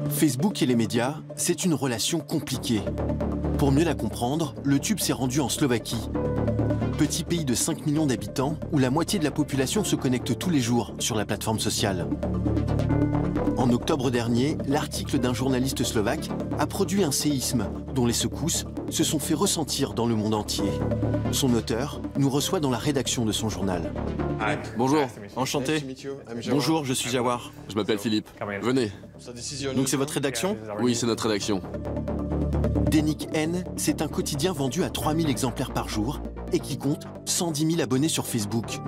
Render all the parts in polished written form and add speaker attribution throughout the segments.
Speaker 1: Facebook et les médias, c'est une relation compliquée. Pour mieux la comprendre, le Tube s'est rendu en Slovaquie. Petit pays de 5 millions d'habitants où la moitié de la population se connecte tous les jours sur la plateforme sociale. En octobre dernier, l'article d'un journaliste slovaque a produit un séisme dont les secousses se sont fait ressentir dans le monde entier. Son auteur nous reçoit dans la rédaction de son journal.
Speaker 2: Bonjour, enchanté.
Speaker 1: Bonjour, je suis Jawar.
Speaker 2: Je m'appelle Philippe. Venez.
Speaker 1: Donc c'est votre rédaction?
Speaker 2: Oui, c'est notre rédaction.
Speaker 1: Denik N, c'est un quotidien vendu à 3000 exemplaires par jour et qui compte 110 000 abonnés sur Facebook.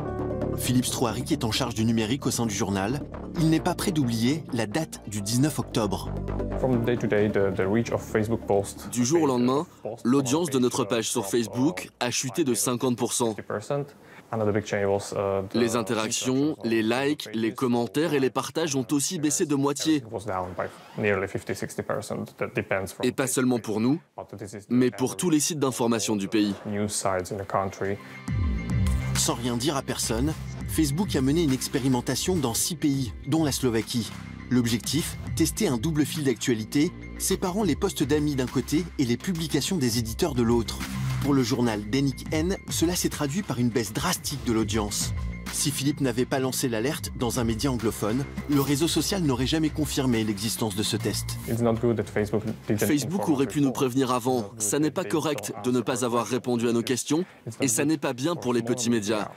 Speaker 1: Philippe Strouaric est en charge du numérique au sein du journal. Il n'est pas prêt d'oublier la date du 19 octobre.
Speaker 2: Du jour au lendemain, l'audience de notre page sur Facebook a chuté de 50%. Les interactions, les likes, les commentaires et les partages ont aussi baissé de moitié. Et pas seulement pour nous, mais pour tous les sites d'information du pays.
Speaker 1: Sans rien dire à personne, Facebook a mené une expérimentation dans 6 pays, dont la Slovaquie. L'objectif, tester un double fil d'actualité, séparant les posts d'amis d'un côté et les publications des éditeurs de l'autre. Pour le journal Denik N, cela s'est traduit par une baisse drastique de l'audience. Si Philippe n'avait pas lancé l'alerte dans un média anglophone, le réseau social n'aurait jamais confirmé l'existence de ce test.
Speaker 2: Facebook aurait pu nous prévenir avant. Ça n'est pas correct de ne pas avoir répondu à nos questions et ça n'est pas bien pour les petits médias.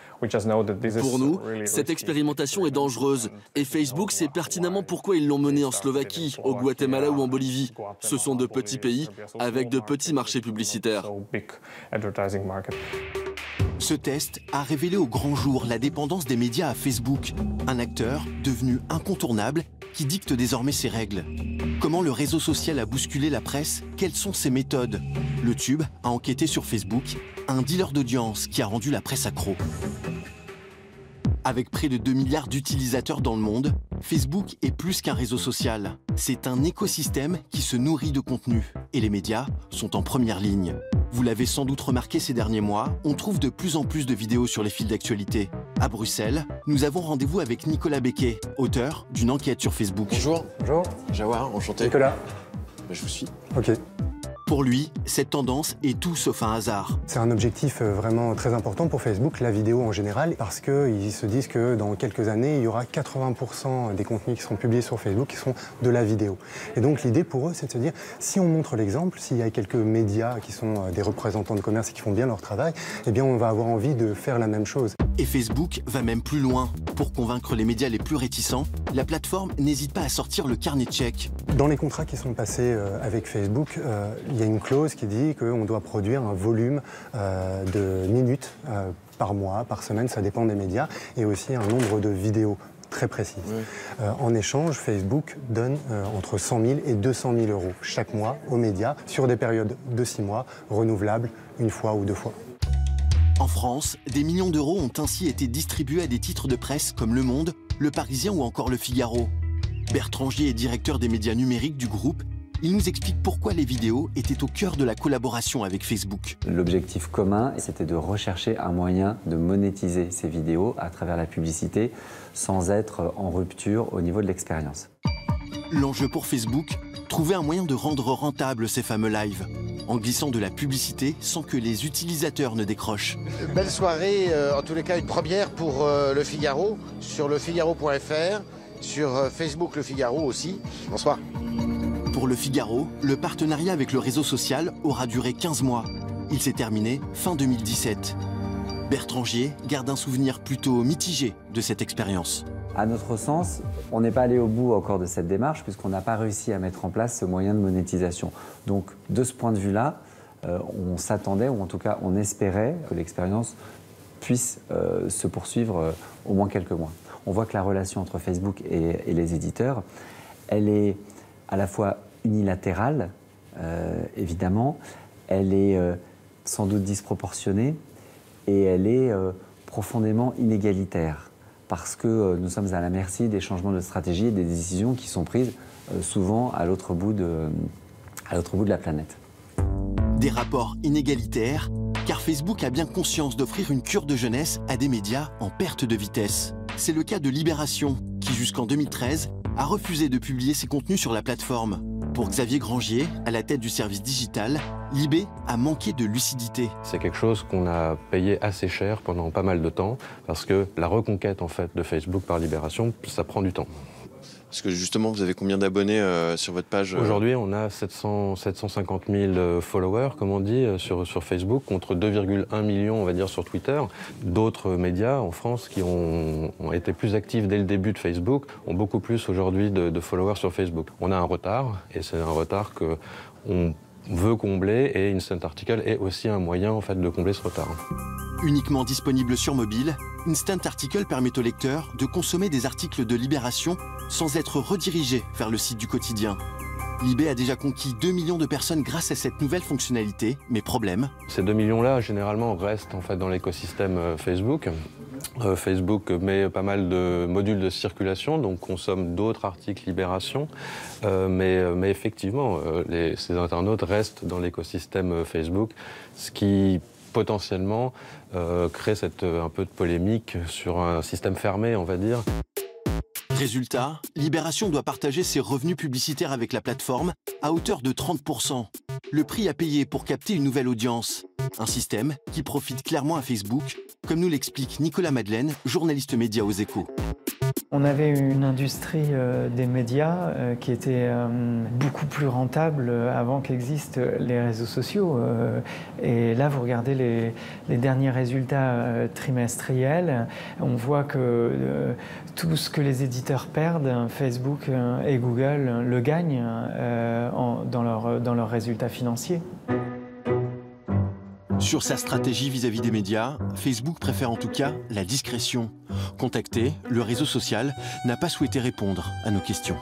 Speaker 2: Pour nous, cette expérimentation est dangereuse et Facebook sait pertinemment pourquoi ils l'ont menée en Slovaquie, au Guatemala ou en Bolivie. Ce sont de petits pays avec de petits marchés publicitaires.
Speaker 1: Ce test a révélé au grand jour la dépendance des médias à Facebook, un acteur devenu incontournable qui dicte désormais ses règles. Comment le réseau social a bousculé la presse? Quelles sont ses méthodes? Le Tube a enquêté sur Facebook, un dealer d'audience qui a rendu la presse accro. Avec près de 2 milliards d'utilisateurs dans le monde, Facebook est plus qu'un réseau social. C'est un écosystème qui se nourrit de contenu et les médias sont en première ligne. Vous l'avez sans doute remarqué ces derniers mois, on trouve de plus en plus de vidéos sur les fils d'actualité. À Bruxelles, nous avons rendez-vous avec Nicolas Becquet, auteur d'une enquête sur Facebook.
Speaker 3: Bonjour.
Speaker 4: Bonjour.
Speaker 3: Jawar, enchanté.
Speaker 4: Nicolas.
Speaker 3: Je vous suis.
Speaker 4: Ok.
Speaker 1: Pour lui, cette tendance est tout sauf un hasard.
Speaker 4: C'est un objectif vraiment très important pour Facebook, la vidéo en général, parce qu'ils se disent que dans quelques années, il y aura 80% des contenus qui seront publiés sur Facebook qui seront de la vidéo. Et donc l'idée pour eux, c'est de se dire, si on montre l'exemple, s'il y a quelques médias qui sont des représentants de commerce et qui font bien leur travail, eh bien on va avoir envie de faire la même chose.
Speaker 1: Et Facebook va même plus loin. Pour convaincre les médias les plus réticents, la plateforme n'hésite pas à sortir le carnet de chèques.
Speaker 4: Dans les contrats qui sont passés avec Facebook, il y a une clause qui dit qu'on doit produire un volume de minutes par mois, par semaine, ça dépend des médias, et aussi un nombre de vidéos très précis. Oui. En échange, Facebook donne entre 100 000 et 200 000 euros chaque mois aux médias sur des périodes de 6 mois, renouvelables une fois ou 2 fois.
Speaker 1: En France, des millions d'euros ont ainsi été distribués à des titres de presse comme Le Monde, Le Parisien ou encore Le Figaro. Bertrand Gier est directeur des médias numériques du groupe. Il nous explique pourquoi les vidéos étaient au cœur de la collaboration avec Facebook.
Speaker 5: L'objectif commun, c'était de rechercher un moyen de monétiser ces vidéos à travers la publicité sans être en rupture au niveau de l'expérience.
Speaker 1: L'enjeu pour Facebook, trouver un moyen de rendre rentables ces fameux lives, en glissant de la publicité sans que les utilisateurs ne décrochent.
Speaker 6: Belle soirée, en tous les cas une première pour Le Figaro, sur lefigaro.fr, sur Facebook Le Figaro aussi. Bonsoir.
Speaker 1: Pour Le Figaro, le partenariat avec le réseau social aura duré 15 mois. Il s'est terminé fin 2017. Bertrand Gier garde un souvenir plutôt mitigé de cette expérience.
Speaker 5: À notre sens, on n'est pas allé au bout encore de cette démarche puisqu'on n'a pas réussi à mettre en place ce moyen de monétisation. Donc, de ce point de vue-là, on s'attendait, ou en tout cas on espérait que l'expérience puisse se poursuivre au moins quelques mois. On voit que la relation entre Facebook et les éditeurs, elle est à la fois unilatérale, évidemment, elle est sans doute disproportionnée et elle est profondément inégalitaire parce que nous sommes à la merci des changements de stratégie et des décisions qui sont prises souvent à l'autre bout de la planète.
Speaker 1: Des rapports inégalitaires, car Facebook a bien conscience d'offrir une cure de jeunesse à des médias en perte de vitesse. C'est le cas de Libération, qui jusqu'en 2013 a refusé de publier ses contenus sur la plateforme. Pour Xavier Grangier, à la tête du service digital, Libé a manqué de lucidité.
Speaker 7: C'est quelque chose qu'on a payé assez cher pendant pas mal de temps, parce que la reconquête en fait, de Facebook par Libération, ça prend du temps.
Speaker 3: Parce que justement, vous avez combien d'abonnés sur votre page
Speaker 7: Aujourd'hui, on a 750 000 followers, comme on dit, sur Facebook, contre 2,1 millions, on va dire, sur Twitter. D'autres médias en France qui ont été plus actifs dès le début de Facebook ont beaucoup plus aujourd'hui de followers sur Facebook. On a un retard, et c'est un retard qu'on veut combler, et Instant Article est aussi un moyen en fait, de combler ce retard.
Speaker 1: Uniquement disponible sur mobile, Instant Article permet au lecteur de consommer des articles de Libération sans être redirigé vers le site du quotidien. Libé a déjà conquis 2 millions de personnes grâce à cette nouvelle fonctionnalité, mais problème.
Speaker 7: Ces 2 millions-là, généralement, restent en fait, dans l'écosystème Facebook. Facebook met pas mal de modules de circulation, donc consomme d'autres articles Libération. Mais effectivement, ces internautes restent dans l'écosystème Facebook, ce qui potentiellement crée un peu de polémique sur un système fermé, on va dire.
Speaker 1: Résultat, Libération doit partager ses revenus publicitaires avec la plateforme à hauteur de 30%. Le prix à payer pour capter une nouvelle audience. Un système qui profite clairement à Facebook, comme nous l'explique Nicolas Madeleine, journaliste média aux Échos.
Speaker 8: On avait une industrie des médias qui était beaucoup plus rentable avant qu'existent les réseaux sociaux. Et là, vous regardez les derniers résultats trimestriels, on voit que tout ce que les éditeurs perdent, Facebook et Google le gagnent dans leurs résultats financiers.
Speaker 1: Sur sa stratégie vis-à-vis des médias, Facebook préfère en tout cas la discrétion. Contacté, le réseau social n'a pas souhaité répondre à nos questions.